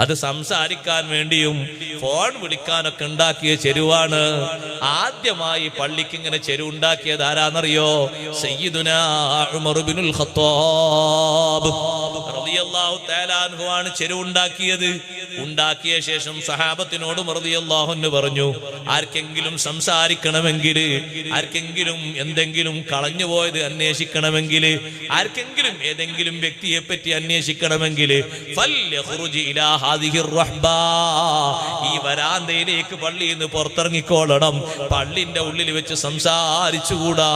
അത് സംസാരിക്കാൻ വേണ്ടിയും ഫോൺ വിളിക്കാനൊക്കെ ഉണ്ടാക്കിയ ചെരുവാണ്. ആദ്യമായി പള്ളിക്ക് ഇങ്ങനെ ചെരുവുണ്ടാക്കിയത് ആരാന്നറിയോ? സയ്യിദുനാ ഉമർ ഇബ്നുൽ ഖത്താബ് റളിയല്ലാഹു തആല അൻഹു ആണ് ചെരുവുണ്ടാക്കിയത്. ഉണ്ടാക്കിയ ശേഷം സഹാബത്തിനോട് റളിയല്ലാഹു അൻഹു പറഞ്ഞു, ആർക്കെങ്കിലും സംസാരിക്കണമെങ്കിൽ, ആർക്കെങ്കിലും എന്തെങ്കിലും കളഞ്ഞുപോയത് അന്വേഷിക്കണമെങ്കിൽ, ആർക്കെങ്കിലും ഏതെങ്കിലും വ്യക്തിയെ പറ്റി അന്വേഷിക്കണമെങ്കിൽ ഫൽയഖ്റുജ് ഇലാ ഹാദിഹിർ റഹ്ബ, ഈ വരാന്തയിലേക്ക് പള്ളിയിൽ നിന്ന് പുറത്തിറങ്ങിക്കോളണം. പള്ളിന്റെ ഉള്ളിൽ വെച്ച് സംസാരിച്ചുകൂടാ.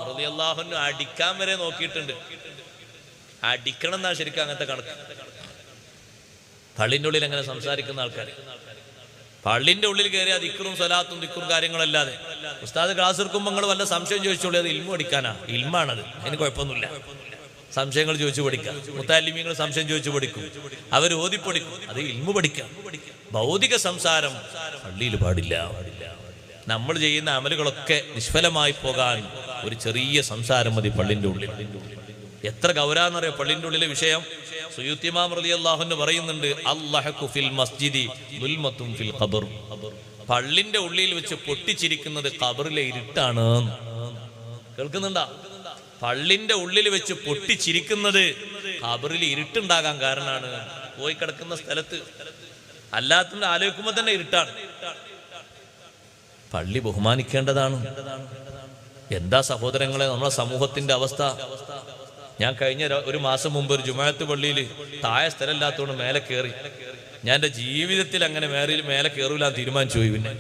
റളിയല്ലാഹു അൻഹു അടിക്കാൻ വരെ നോക്കിയിട്ടുണ്ട്. അടിക്കണം എന്നാ ശരിക്കും അങ്ങനത്തെ കണക്ക്. പള്ളിന്റെ ഉള്ളിൽ എങ്ങനെ സംസാരിക്കുന്ന ആൾക്കാർ? പള്ളിന്റെ ഉള്ളിൽ കയറി ദിക്റും സ്വലാത്തും ദിക്റും കാര്യങ്ങളല്ലാതെ. ഉസ്താദ് ക്ലാസ് എടുക്കുമ്പോൾ നിങ്ങൾ വല്ല സംശയം ചോദിച്ചോളൂ, അത് ഇൽമു പഠിക്കാനാ, ഇൽമാണത്, അതിന് കുഴപ്പമൊന്നുമില്ല. സംശയങ്ങൾ ചോദിച്ചു പഠിക്കാം. മുത്താലിമീങ്ങൾ സംശയം ചോദിച്ചു പഠിക്കും, അവർ ഓതിപ്പടിക്കും, അത് ഇൽമു പഠിക്കാം. ഭൗതിക സംസാരം പള്ളിയിൽ പാടില്ല. നമ്മൾ ചെയ്യുന്ന അമലുകളൊക്കെ നിഷ്ഫലമായി പോകാൻ ഒരു ചെറിയ സംസാരം മതി പള്ളിന്റെ ഉള്ളിൽ. എത്ര ഗൗരവമെന്നറിയാം പള്ളിന്റെ ഉള്ളിലെ വിഷയം. സുയൂത്തി ഇമാം റളിയല്ലാഹു അൻഹു പറയുന്നുണ്ട്, അല്ലാഹു ഫിൽ മസ്ജിദി ദുൽമത്തുൻ ഫിൽ ഖബർ. പള്ളിന്റെ ഉള്ളിൽ വെച്ച് പൊട്ടിച്ചിരിക്കുന്നത് ഖബറിലെ ഇരുട്ടാണ്. കേൾക്കുന്നുണ്ടാ? പള്ളിന്റെ ഉള്ളിൽ വെച്ച് പൊട്ടിച്ചിരിക്കുന്നത് ഖബറിൽ ഇരുട്ടുണ്ടാകാൻ കാരണമാണ്. പോയി കിടക്കുന്ന സ്ഥലത്ത് അല്ലാത്ത ആലോചിക്കുമ്പോ തന്നെ ഇരുട്ടാണ്. പള്ളി ബഹുമാനിക്കേണ്ടതാണ്. എന്താ സഹോദരങ്ങളെ നമ്മളെ സമൂഹത്തിന്റെ അവസ്ഥ? ഞാൻ കഴിഞ്ഞ ഒരു മാസം മുമ്പ് ഒരു ജുമാഅത്ത് പള്ളിയിൽ താഴെ സ്ഥലമില്ലാത്തതുകൊണ്ട് മേലെ കയറി. ഞാൻ എൻ്റെ ജീവിതത്തിൽ അങ്ങനെ മേലെ കയറൂലാന്ന് തീരുമാനിച്ചു പോയി. പിന്നെ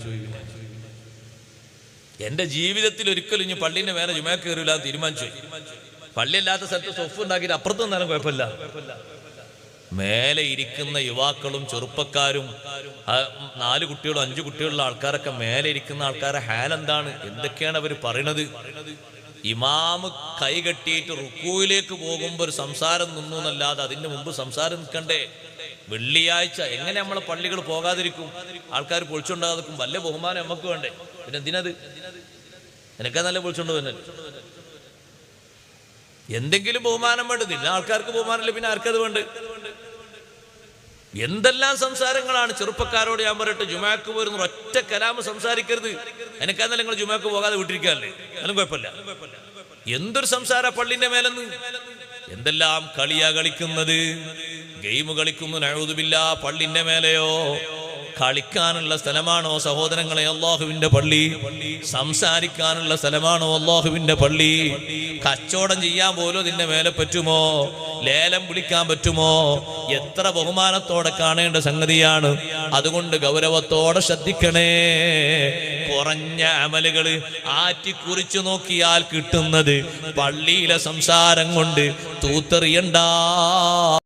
എന്റെ ജീവിതത്തിൽ ഒരിക്കലും ഇനി പള്ളിന്റെ മേലെ ജുമാ കയറൂലാന്ന് തീരുമാനിച്ചു. പള്ളിയല്ലാത്ത സ്ഥലത്ത് സൊഫ് ഉണ്ടാക്കിയിട്ട് അപ്പുറത്ത് നിന്നാലും കുഴപ്പമില്ല. മേലെ ഇരിക്കുന്ന യുവാക്കളും ചെറുപ്പക്കാരും 4 കുട്ടികളും 5 കുട്ടികളുള്ള ആൾക്കാരൊക്കെ മേലെ ഇരിക്കുന്ന ആൾക്കാരെ ഹാലെന്താണ്? എന്തൊക്കെയാണ് അവർ പറയണത്? ഇമാമ് കൈകെട്ടിയിട്ട് റുക്കൂയിലേക്ക് പോകുമ്പോൾ ഒരു സംസാരം നിന്നു എന്നല്ലാതെ അതിന്റെ മുമ്പ് സംസാരം നിൽക്കണ്ടേ? വെള്ളിയാഴ്ച എങ്ങനെ നമ്മളെ പള്ളികൾ പോകാതിരിക്കും? ആൾക്കാർ പൊളിച്ചുണ്ടാകാതിരിക്കും. വല്ല ബഹുമാനം നമുക്ക് വേണ്ടേ? പിന്നെ എന്തിനത്? എനിക്കാ നല്ല പൊളിച്ചുകൊണ്ട് തന്നെ എന്തെങ്കിലും ബഹുമാനം വേണ്ടതില്ല. ആൾക്കാർക്ക് ബഹുമാനമില്ല, പിന്നെ ആർക്കത് വേണ്ട? എന്തെല്ലാം സംസാരങ്ങളാണ്. ചെറുപ്പക്കാരോട് ഞാൻ പറയട്ടെ, ജുമാക്ക് പോരുന്ന ഒറ്റ കലാമ് സംസാരിക്കരുത്. എനിക്കാന്നല്ല നിങ്ങൾ ജുമാക്ക് പോകാതെ വിട്ടിരിക്കാല്ലേ, അതിനും കുഴപ്പമില്ല. എന്തൊരു സംസാര പള്ളിന്റെ മേലെന്ന്! എന്തെല്ലാം കളിയാ കളിക്കുന്നത്, ഗെയിം കളിക്കുന്നു. നഊദു ബില്ലാഹ്. പള്ളിന്റെ മേലെയോ? കളിക്കാനുള്ള സ്ഥലമാണോ സഹോദരങ്ങളെ അല്ലാഹുവിന്റെ പള്ളി? സംസാരിക്കാനുള്ള സ്ഥലമാണോ അല്ലാഹുവിന്റെ പള്ളി? കച്ചവടം ചെയ്യാൻ പോലും ഇതിന്റെ മേലെ പറ്റുമോ? ലേലം വിളിക്കാൻ പറ്റുമോ? എത്ര ബഹുമാനത്തോടെ കാണേണ്ട സംഗതിയാണ്. അതുകൊണ്ട് ഗൗരവത്തോടെ ശ്രദ്ധിക്കണേ. കുറഞ്ഞ അമലുകള് ആറ്റിക്കുറിച്ചു നോക്കിയാൽ കിട്ടുന്നത് പള്ളിയിലെ സംസാരം കൊണ്ട് തൂത്തെറിയണ്ട.